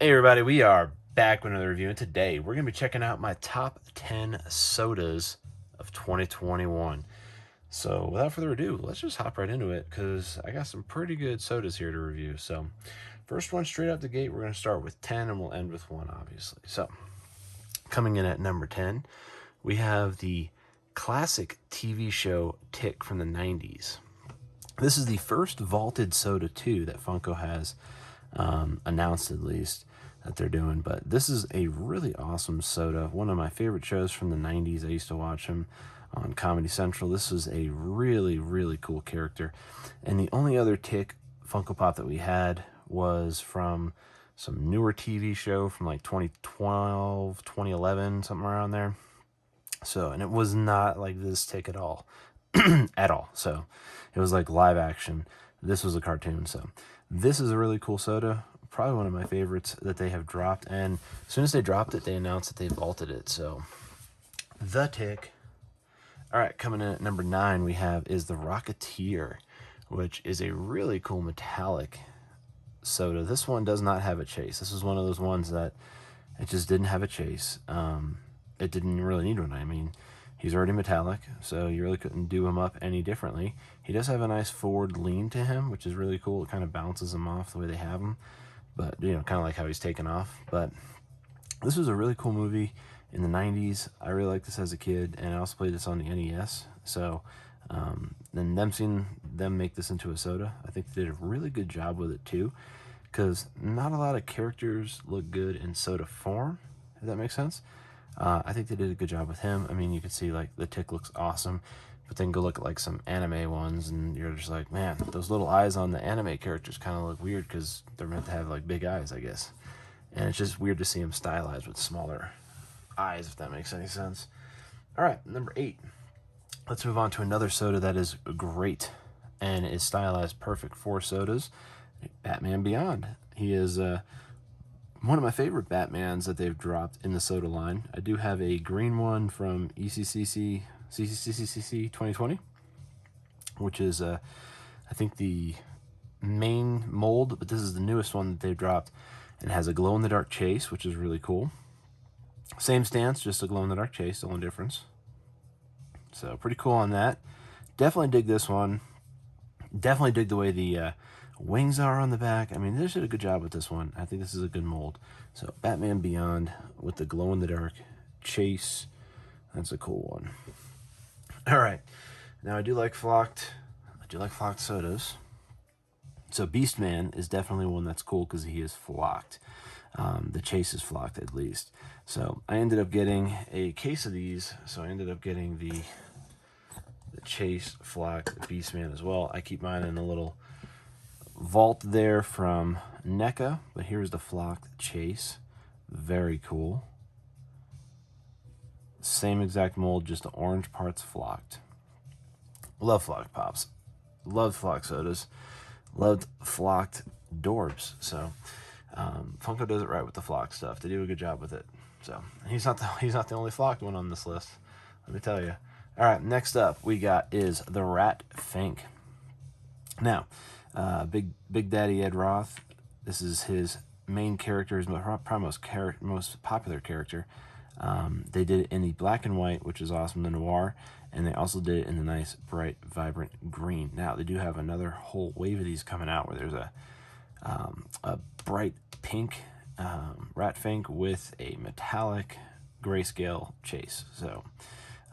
Hey everybody, we are back with another review, and today we're going to be checking out my top 10 sodas of 2021. So without further ado, let's just hop right into it because I got some pretty good sodas here to review. So first one straight out the gate, we're going to start with 10 and we'll end with 1, obviously. So coming in at number 10, we have the classic TV show Tick from the 90s. This is the first vaulted soda too that Funko has announced, at least, that they're doing. But this is a really awesome soda. One of my favorite shows from the 90s. I used to watch him on Comedy Central. This was a really, really cool character. And the only other Tick Funko Pop that we had was from some newer TV show from like 2012, 2011, something around there. So, and it was not like this Tick at all. At all. So, it was like live action. This was a cartoon. So, this is a really cool soda. Probably one of my favorites that they have dropped. And as soon as they dropped it, they announced that they vaulted it. So, the Tick. All right, coming in at number 9, we have is the Rocketeer, which is a really cool metallic soda. This one does not have a chase. This is one of those ones that it just didn't have a chase. It didn't really need one. I mean, he's already metallic, so you really couldn't do him up any differently. He does have a nice forward lean to him, which is really cool. It kind of bounces him off the way they have him, but kind of like how he's taken off. But this was a really cool movie in the 90s. I really liked this as a kid, and I also played this on the NES. So then them seeing them make this into a soda, I think they did a really good job with it too, because not a lot of characters look good in soda form, if that makes sense. I think they did a good job with him. I mean, you can see like the Tick looks awesome, but then go look at like some anime ones, and you're just like, man, those little eyes on the anime characters kind of look weird because they're meant to have like big eyes, I guess. And it's just weird to see him stylized with smaller eyes, if that makes any sense. All right, number 8. Let's move on to another soda that is great and is stylized perfect for sodas. Batman Beyond. He is one of my favorite Batmans that they've dropped in the soda line. I do have a green one from CCCC 2020, which is, I think, the main mold, but this is the newest one that they've dropped, and has a glow-in-the-dark chase, which is really cool. Same stance, just a glow-in-the-dark chase, the only difference. So pretty cool on that. Definitely dig this one. Definitely dig the way the wings are on the back. I mean, they did a good job with this one. I think this is a good mold. So Batman Beyond with the glow-in-the-dark chase. That's a cool one. All right. Now I do like flocked sodas. So Beastman is definitely one that's cool because he is flocked. The chase is flocked, at least. So I ended up getting a case of these. So I ended up getting the chase flocked Beastman as well. I keep mine in a little vault there from NECA, but here's the flocked chase. Very cool. Same exact mold, just the orange parts flocked. Love flocked pops. Loved flocked sodas. Loved flocked Dorbs. So Funko does it right with the flock stuff. They do a good job with it. So he's not the only flocked one on this list. Let me tell you. All right, next up we got is the Rat Fang. Now, Big Daddy Ed Roth. This is his main character, his probably most popular character. They did it in the black and white, which is awesome, the noir, and they also did it in the nice, bright, vibrant green. Now, they do have another whole wave of these coming out where there's a bright pink Rat Fang with a metallic grayscale chase. So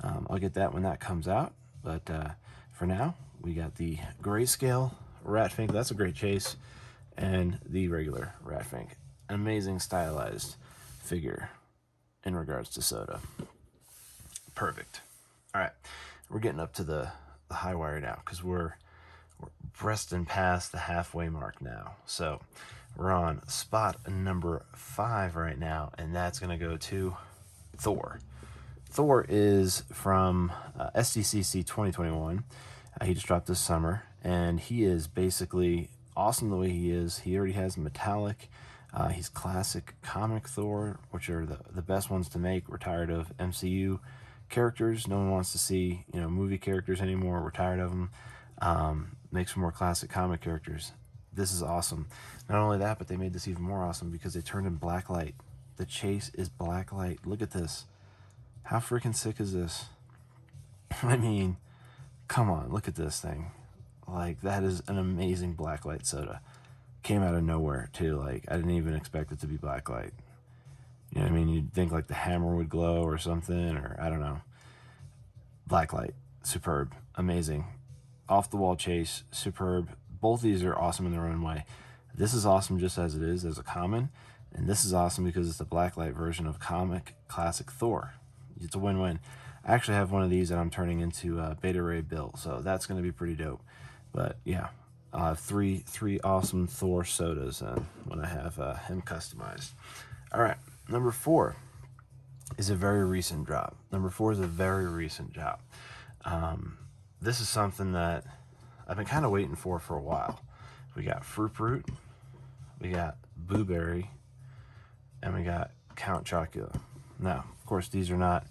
I'll get that when that comes out. But for now, we got the grayscale Rat Fang. That's a great chase. And the regular Rat Fang. Amazing stylized figure in regards to soda. Perfect. All right, we're getting up to the high wire now because we're breasting past the halfway mark now. So we're on spot number 5 right now, and that's going to go to Thor. Thor is from SDCC 2021. He just dropped this summer, and he is basically awesome the way he is. He already has metallic. He's classic comic Thor, which are the best ones to make. We're tired of MCU characters. No one wants to see movie characters anymore. We're tired of them. Make some more classic comic characters. this is awesome. Not only that, but they made this even more awesome because they turned in black light. The chase is black light. Look at this. How freaking sick is this? I mean, come on, look at this thing. Like, that is an amazing black light soda. Came out of nowhere, too. Like, I didn't even expect it to be black light. You know what I mean? You'd think, like, the hammer would glow or something, or I don't know. Black light. Superb. Amazing. Off the wall chase. Superb. Both these are awesome in their own way. This is awesome just as it is as a common, and this is awesome because it's a blacklight version of comic classic Thor. It's a win-win. I actually have one of these that I'm turning into Beta Ray Bill, so that's going to be pretty dope. But yeah, I'll have three awesome Thor sodas when I have him customized. All right, number 4 is a very recent drop. Number 4 is a very recent drop. This is something that I've been kind of waiting for a while. We got Fruit Brute, we got Blueberry, and we got Count Chocula. Now, of course, these are not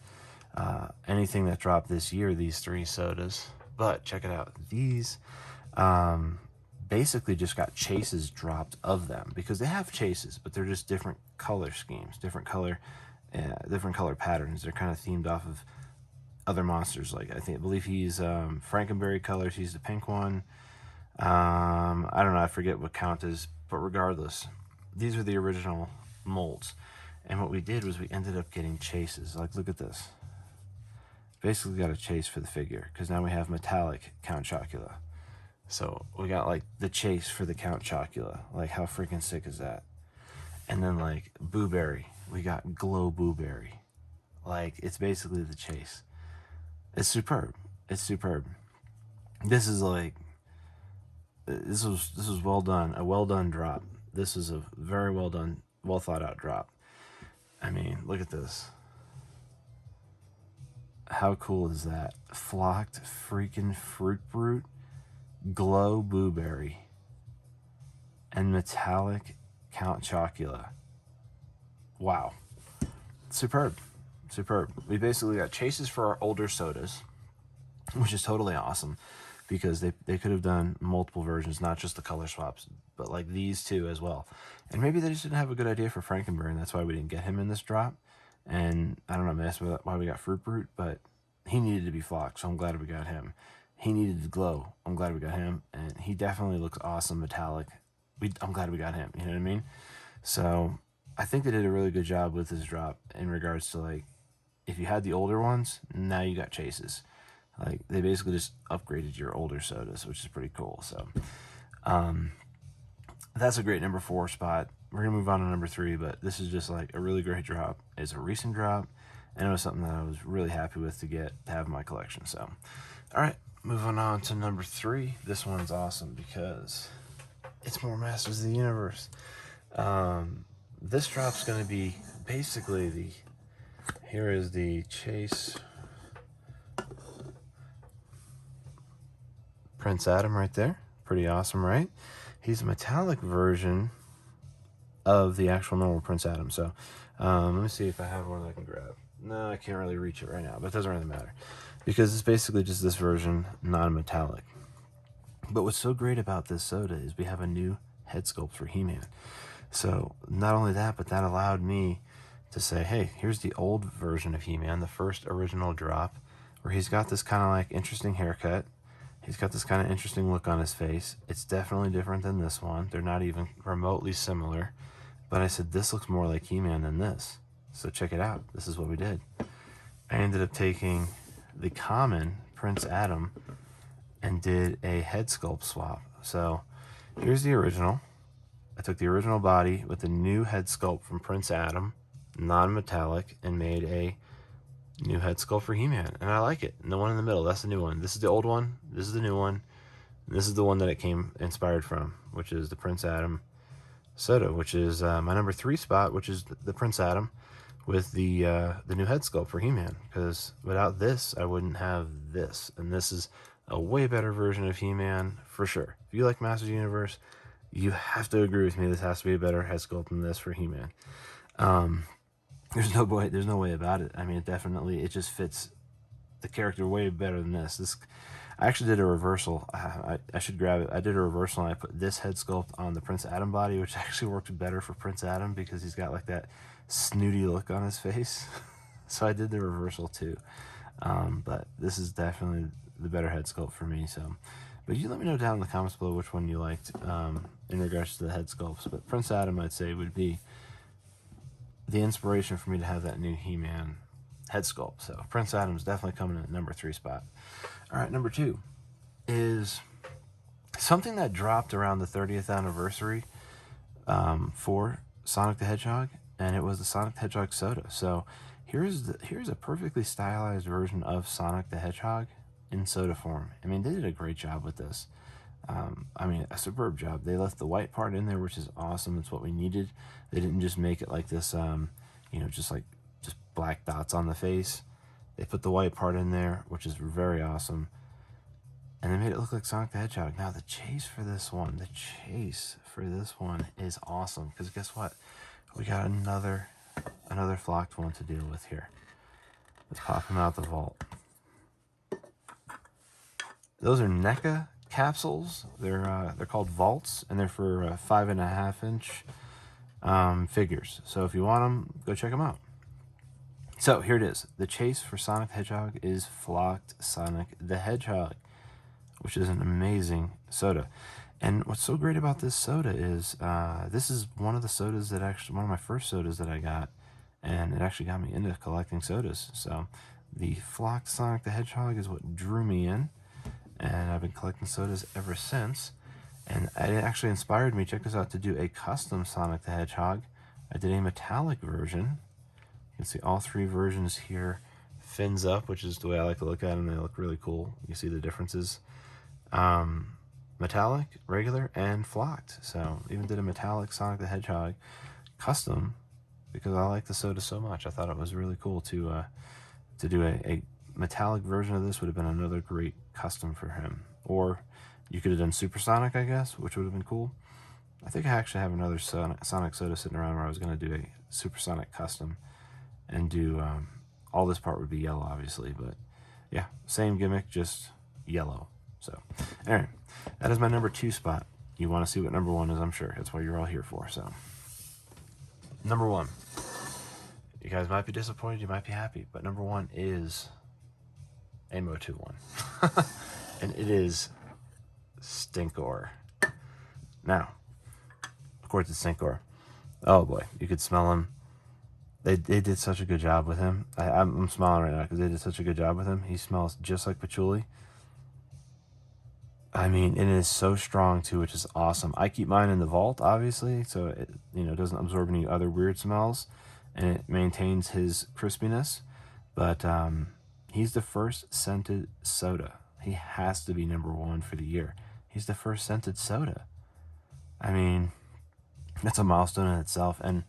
anything that dropped this year, these 3 sodas, but check it out. These basically just got chases dropped of them because they have chases, but they're just different color schemes, different color patterns. They're kind of themed off of other monsters. Like I believe he's Frankenberry colors. He's the pink one. I don't know. I forget what Count is, but regardless, these are the original molds. And what we did was we ended up getting chases. Like, look at this. Basically got a chase for the figure because now we have metallic Count Chocula. So we got like the chase for the Count Chocula. Like, how freaking sick is that? And then like Blueberry, we got Glow Blueberry. Like, it's basically the chase. It's superb. It's superb. This is like, this was well done. A well done drop. This is a very well done, well thought out drop. I mean, look at this. How cool is that? Flocked freaking Fruit Brute, Glow Blueberry, and metallic Count Chocula. Wow. Superb. Superb. We basically got chases for our older sodas, which is totally awesome because they could have done multiple versions, not just the color swaps, but like these two as well. And maybe they just didn't have a good idea for Frankenberry, and that's why we didn't get him in this drop. And I don't know, that's why we got Fruit Brute, but he needed to be flocked, so I'm glad we got him. He needed to glow. I'm glad we got him, and he definitely looks awesome metallic. I'm glad we got him, you know what I mean? So I think they did a really good job with this drop in regards to, like, if you had the older ones, now you got chases. Like, they basically just upgraded your older sodas, which is pretty cool. So that's a great number 4 spot. We're going to move on to number 3, but this is just like a really great drop. It's a recent drop, and it was something that I was really happy with to have in my collection. So, all right, moving on to number 3. This one's awesome because it's more Masters of the Universe. This drop's going to be basically here is the Chase Prince Adam right there. Pretty awesome, right? He's a metallic version of the actual normal Prince Adam. So let me see if I have one that I can grab. No, I can't really reach it right now, but it doesn't really matter because it's basically just this version, non-metallic. But what's so great about this soda is we have a new head sculpt for He-Man. So not only that, but that allowed me to say, hey, here's the old version of He-Man, the first original drop, where he's got this kind of like interesting haircut. He's got this kind of interesting look on his face. It's definitely different than this one. They're not even remotely similar. But I said, this looks more like He-Man than this. So check it out. This is what we did. I ended up taking the common Prince Adam and did a head sculpt swap. So here's the original. I took the original body with the new head sculpt from Prince Adam, non-metallic, and made a new head sculpt for He-Man, and I like it. And the one in the middle, that's the new one. This is the old one. This is the new one. This is the one that it came inspired from, which is the Prince Adam soda, which is my number 3 spot, which is the Prince Adam with the new head sculpt for He-Man. Because without this, I wouldn't have this, and this is a way better version of He-Man for sure. If you like Masters of the Universe, you have to agree with me. This has to be a better head sculpt than this for He-Man. There's no way about it. I mean, it just fits the character way better than this. I actually did a reversal. I should grab it. I did a reversal and I put this head sculpt on the Prince Adam body, which actually worked better for Prince Adam because he's got like that snooty look on his face. So I did the reversal too. But this is definitely the better head sculpt for me. So, but you let me know down in the comments below which one you liked in regards to the head sculpts. But Prince Adam, I'd say, would be the inspiration for me to have that new He-Man head sculpt. So Prince Adam's definitely coming in at number 3 spot. All right, number 2 is something that dropped around the 30th anniversary for Sonic the Hedgehog, and it was the Sonic the Hedgehog soda. So here's a perfectly stylized version of Sonic the Hedgehog in soda form. I mean, they did a great job with this. I mean, a superb job. They left the white part in there, which is awesome. It's what we needed. They didn't just make it like this, you know, just black dots on the face. They put the white part in there, which is very awesome. And they made it look like Sonic the Hedgehog. Now, the chase for this one is awesome. Because guess what? We got another flocked one to deal with here. Let's pop him out the vault. Those are NECA capsules. They're called vaults, and they're for 5.5-inch figures. So if you want them, go check them out. So here it is. The chase for Sonic the Hedgehog is flocked Sonic the Hedgehog, which is an amazing soda. And what's so great about this soda is this is one of the sodas that one of my first sodas that I got, and it actually got me into collecting sodas. So the flocked Sonic the Hedgehog is what drew me in, and I've been collecting sodas ever since. And it actually inspired me, check this out, to do a custom Sonic the Hedgehog. I did a metallic version. You can see all 3 versions here. Fins up, which is the way I like to look at them. They look really cool. You see the differences. Metallic, regular, and flocked. So even did a metallic Sonic the Hedgehog custom because I like the soda so much. I thought it was really cool to do a metallic version of this. Would have been another great custom for him. Or you could have done Supersonic, I guess, which would have been cool. I think I actually have another Sonic soda sitting around where I was going to do a Supersonic custom and do all this part would be yellow, obviously, but yeah, same gimmick, just yellow. So anyway, that is my number 2 spot. You want to see what number 1 is, I'm sure. That's what you're all here for. So number 1, you guys might be disappointed, you might be happy, but number 1 is a Motu one. And it is Stinkor. Now, of course it's Stinkor. Oh boy, you could smell him. They did such a good job with him. I'm smiling right now because they did such a good job with him. He smells just like patchouli. I mean, it is so strong too, which is awesome. I keep mine in the vault, obviously, so it doesn't absorb any other weird smells, and it maintains his crispiness. But he's the first scented soda. He has to be number 1 for the year. He's the first scented soda. I mean, that's a milestone in itself, and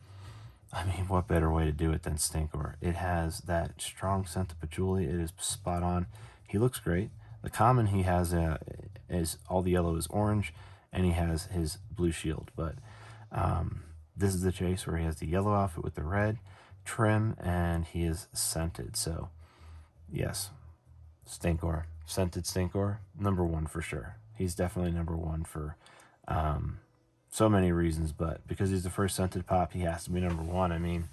I mean, what better way to do it than Stinkor? It has that strong scent of patchouli. It is spot on. He looks great. The common he has is all the yellow is orange, and he has his blue shield. But this is the chase where he has the yellow outfit with the red trim, and he is scented. So, yes, Stinkor, scented Stinkor, number 1 for sure. He's definitely number 1 for so many reasons, but because he's the first scented pop, he has to be number 1. I mean,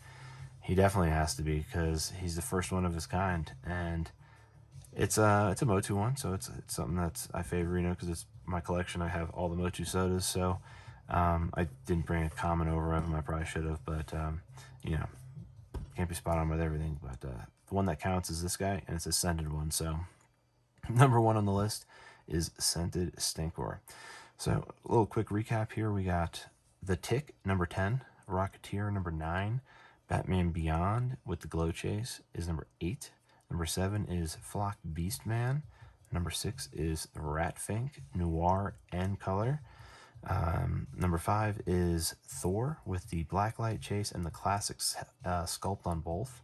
he definitely has to be because he's the first one of his kind, and it's a Motu one, so it's something that's I favor, because it's my collection. I have all the Motu sodas, so I didn't bring a common over of them. I probably should have, but can't be spot on with everything. But the one that counts is this guy, and it's a scented one. So number 1 on the list is scented Stinkor. So a little quick recap here. We got The Tick, number 10. Rocketeer, number 9. Batman Beyond with the Glow Chase is number 8. Number 7 is Flock Beastman. Number 6 is Ratfink, Noir and Color. Number 5 is Thor with the Blacklight Chase and the classic sculpt on both.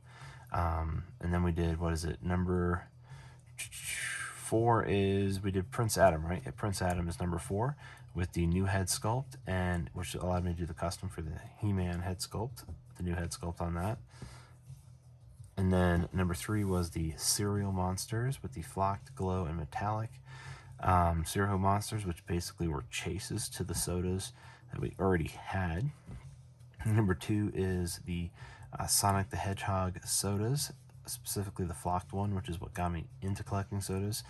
And then we did, number 4 is, we did Prince Adam, right? Yeah, Prince Adam is number 4 with the new head sculpt, and which allowed me to do the custom for the He-Man head sculpt, the new head sculpt on that. And then number 3 was the Cereal Monsters with the Flocked, Glow, and Metallic. Cereal Monsters, which basically were chases to the sodas that we already had. Number 2 is the Sonic the Hedgehog sodas, specifically the Flocked one, which is what got me into collecting sodas.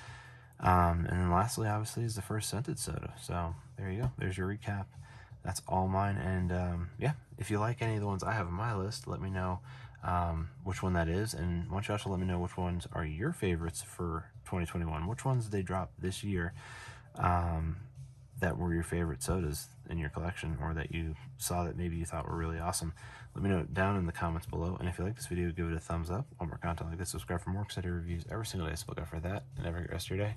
And then lastly, obviously, is the first scented soda. So there you go. There's your recap. That's all mine. And yeah, if you like any of the ones I have on my list, let me know which one that is. And why don't you also let me know which ones are your favorites for 2021? Which ones did they drop this year that were your favorite sodas in your collection, or that you saw that maybe you thought were really awesome? Let me know down in the comments below. And if you like this video, give it a thumbs up. Want more content like this, subscribe for more exciting reviews every single day. So look out for that, and have a great rest of your day.